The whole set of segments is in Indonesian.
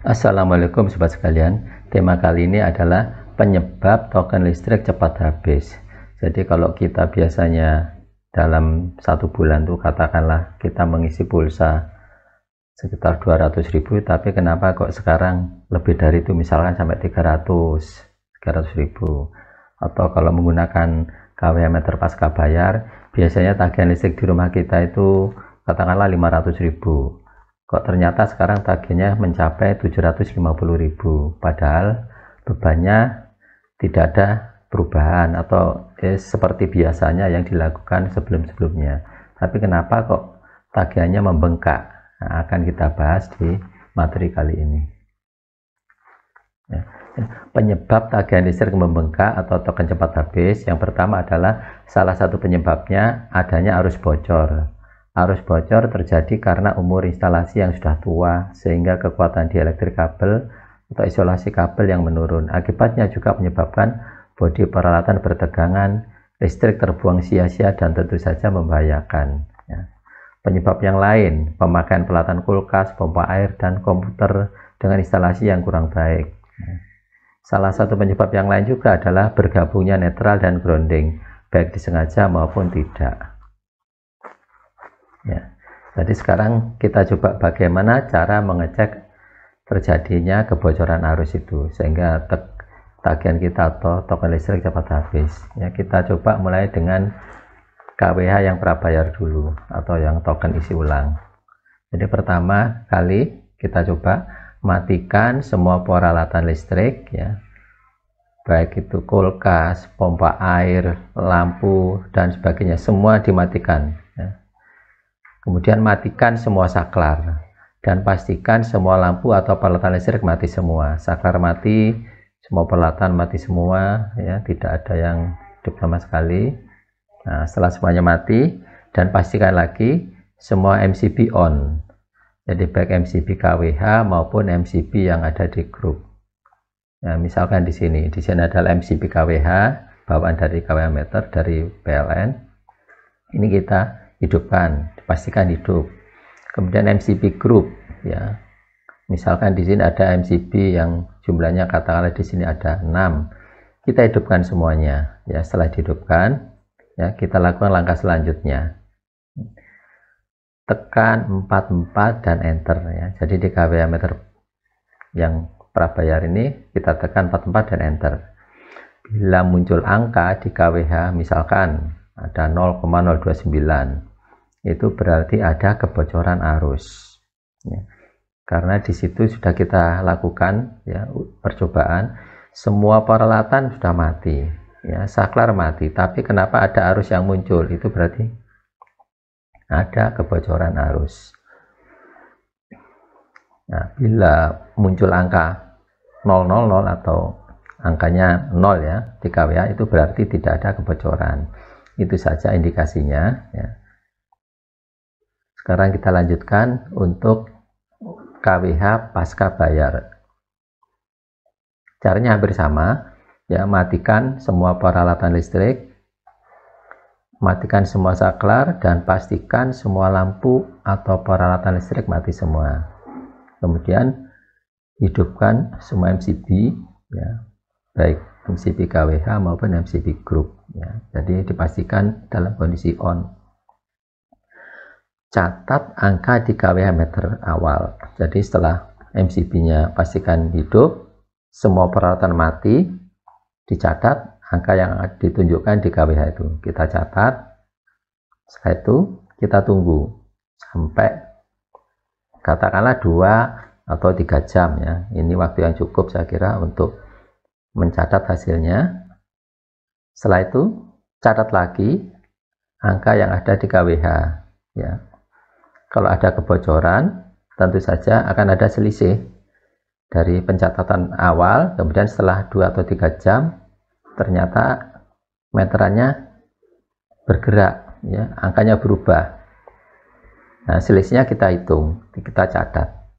Assalamualaikum sobat sekalian. Tema kali ini adalah penyebab token listrik cepat habis. Jadi kalau kita biasanya dalam satu bulan tuh katakanlah kita mengisi pulsa sekitar 200.000, tapi kenapa kok sekarang lebih dari itu, misalkan sampai 300.000. Atau kalau menggunakan kWh meter pasca bayar, biasanya tagihan listrik di rumah kita itu katakanlah 500.000. Kok ternyata sekarang tagihannya mencapai 750.000, padahal bebannya tidak ada perubahan atau seperti biasanya yang dilakukan sebelum-sebelumnya. Tapi kenapa kok tagihannya membengkak? Nah, akan kita bahas di materi kali ini. Penyebab tagihan listrik membengkak atau token cepat habis, yang pertama adalah salah satu penyebabnya adanya arus bocor. Arus bocor terjadi karena umur instalasi yang sudah tua, sehingga kekuatan dielektrik kabel atau isolasi kabel yang menurun. Akibatnya juga menyebabkan bodi peralatan bertegangan, listrik terbuang sia-sia, dan tentu saja membahayakan. Penyebab yang lain, pemakaian peralatan kulkas, pompa air, dan komputer dengan instalasi yang kurang baik. Salah satu penyebab yang lain juga adalah bergabungnya netral dan grounding, baik disengaja maupun tidak. Jadi sekarang kita coba bagaimana cara mengecek terjadinya kebocoran arus itu sehingga tagihan kita atau token listrik cepat habis. Kita coba mulai dengan kWh yang prabayar dulu atau yang token isi ulang. Jadi pertama kali kita coba matikan semua peralatan listrik, baik itu kulkas, pompa air, lampu, dan sebagainya, semua dimatikan. Kemudian matikan semua saklar dan pastikan semua lampu atau peralatan listrik mati semua. Saklar mati, semua peralatan mati semua, tidak ada yang hidup sama sekali. Nah, setelah semuanya mati, dan pastikan lagi semua MCB on. Jadi baik MCB kWh maupun MCB yang ada di grup. Misalkan di sini adalah MCB kWh bawaan dari kWh meter dari PLN. Ini kita hidupkan, pastikan hidup. Kemudian MCB group, misalkan di sini ada MCB yang jumlahnya katakanlah di sini ada 6, kita hidupkan semuanya. Setelah dihidupkan, kita lakukan langkah selanjutnya, tekan 44 dan enter. Jadi di kWh meter yang prabayar ini kita tekan 44 dan enter. Bila muncul angka di kWh, misalkan ada 0,029, itu berarti ada kebocoran arus. Karena di situ sudah kita lakukan percobaan, semua peralatan sudah mati, saklar mati, tapi kenapa ada arus yang muncul? Itu berarti ada kebocoran arus. Bila muncul angka 000 atau angkanya 0 di kWh, itu berarti tidak ada kebocoran. Itu saja indikasinya. Sekarang kita lanjutkan untuk kWh pasca bayar. Caranya hampir sama, matikan semua peralatan listrik, matikan semua saklar, dan pastikan semua lampu atau peralatan listrik mati semua. Kemudian hidupkan semua MCB, baik MCB kWh maupun MCB group. Jadi dipastikan dalam kondisi on. Catat angka di kWh meter awal. Jadi setelah MCB-nya pastikan hidup, semua peralatan mati, dicatat angka yang ditunjukkan di kWh itu. Kita catat. Setelah itu kita tunggu sampai katakanlah 2 atau 3 jam. Ini waktu yang cukup saya kira untuk mencatat hasilnya. Setelah itu catat lagi angka yang ada di kWh. Kalau ada kebocoran, tentu saja akan ada selisih dari pencatatan awal, kemudian setelah 2 atau 3 jam ternyata meterannya bergerak, angkanya berubah. Nah, selisihnya kita hitung, kita catat.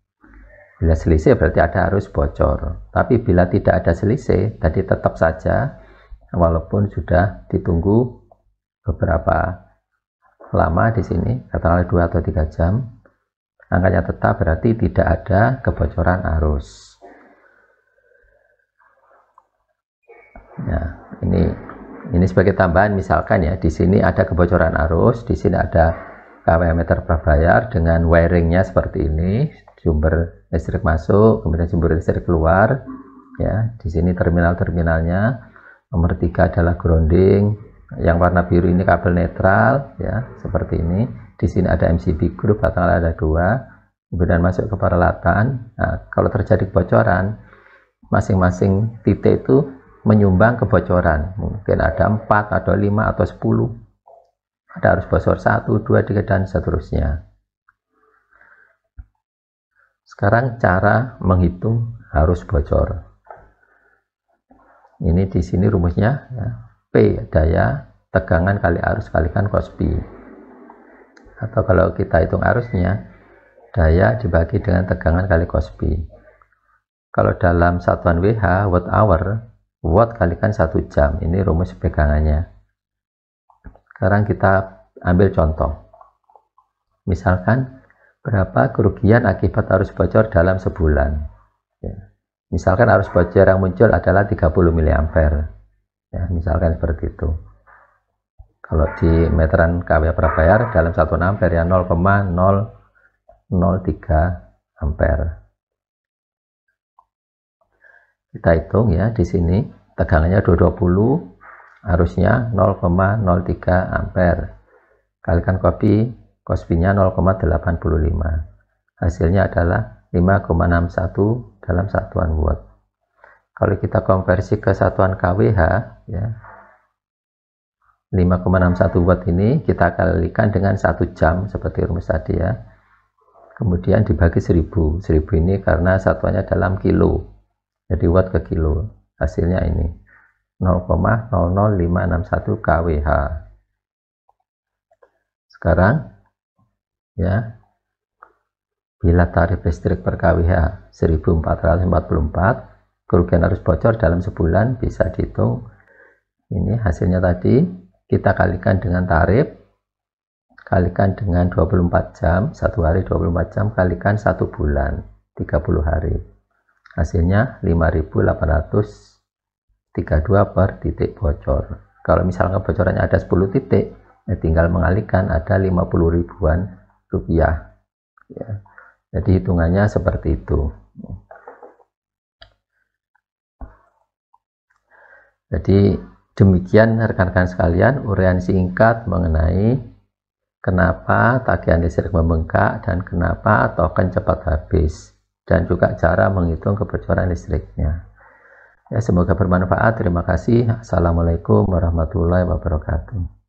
Bila selisih berarti ada arus bocor. Tapi bila tidak ada selisih, tadi tetap saja walaupun sudah ditunggu beberapa lama di sini, katakanlah 2 atau 3 jam, Angkanya tetap berarti tidak ada kebocoran arus. Ya, ini sebagai tambahan, misalkan ya, di sini ada kebocoran arus, di sini ada kWh meter prabayar dengan wiringnya seperti ini, sumber listrik masuk, kemudian sumber listrik keluar. Ya, di sini terminalnya. Nomor 3 adalah grounding, yang warna biru ini kabel netral, ya, seperti ini. Di sini ada MCB group, batang ada 2, kemudian masuk ke peralatan. Nah, kalau terjadi kebocoran, masing-masing titik itu menyumbang kebocoran, mungkin ada 4 atau 5 atau 10, ada arus bocor 1, 2, 3 dan seterusnya. Sekarang cara menghitung arus bocor. Ini di sini rumusnya, ya. P daya tegangan kali arus kalikan cos pi, atau kalau kita hitung arusnya, daya dibagi dengan tegangan kali cos pi. Kalau dalam satuan WH, watt hour, watt kalikan 1 jam, ini rumus pegangannya. Sekarang kita ambil contoh, misalkan berapa kerugian akibat arus bocor dalam sebulan, ya. Misalkan arus bocor yang muncul adalah 30 mA, ya, misalkan seperti itu. Kalau di meteran kWh prabayar dalam 1 ampere ya 0,003 ampere. Kita hitung ya, di sini tegangannya 220, arusnya 0,03 ampere. Kalikan cos pi-nya 0,85. Hasilnya adalah 5,61 dalam satuan watt. Kalau kita konversi ke satuan kWh, ya, 5,61 watt ini kita kalikan dengan 1 jam seperti rumus tadi ya. Kemudian dibagi 1000. 1000 ini karena satuannya dalam kilo, jadi watt ke kilo. Hasilnya ini 0,00561 kWh. Sekarang ya, bila tarif listrik per kWh 1444, kerugian arus bocor dalam sebulan bisa dihitung. Ini hasilnya tadi, kita kalikan dengan tarif, kalikan dengan 24 jam, 1 hari 24 jam, kalikan 1 bulan, 30 hari. Hasilnya 5.832 per titik bocor. Kalau misalnya bocorannya ada 10 titik, ya tinggal mengalihkan, ada 50 ribuan rupiah. Ya. Jadi hitungannya seperti itu. Jadi demikian rekan-rekan sekalian uraian singkat mengenai kenapa tagihan listrik membengkak dan kenapa token cepat habis, dan juga cara menghitung kebocoran listriknya. Ya, semoga bermanfaat. Terima kasih. Assalamualaikum warahmatullahi wabarakatuh.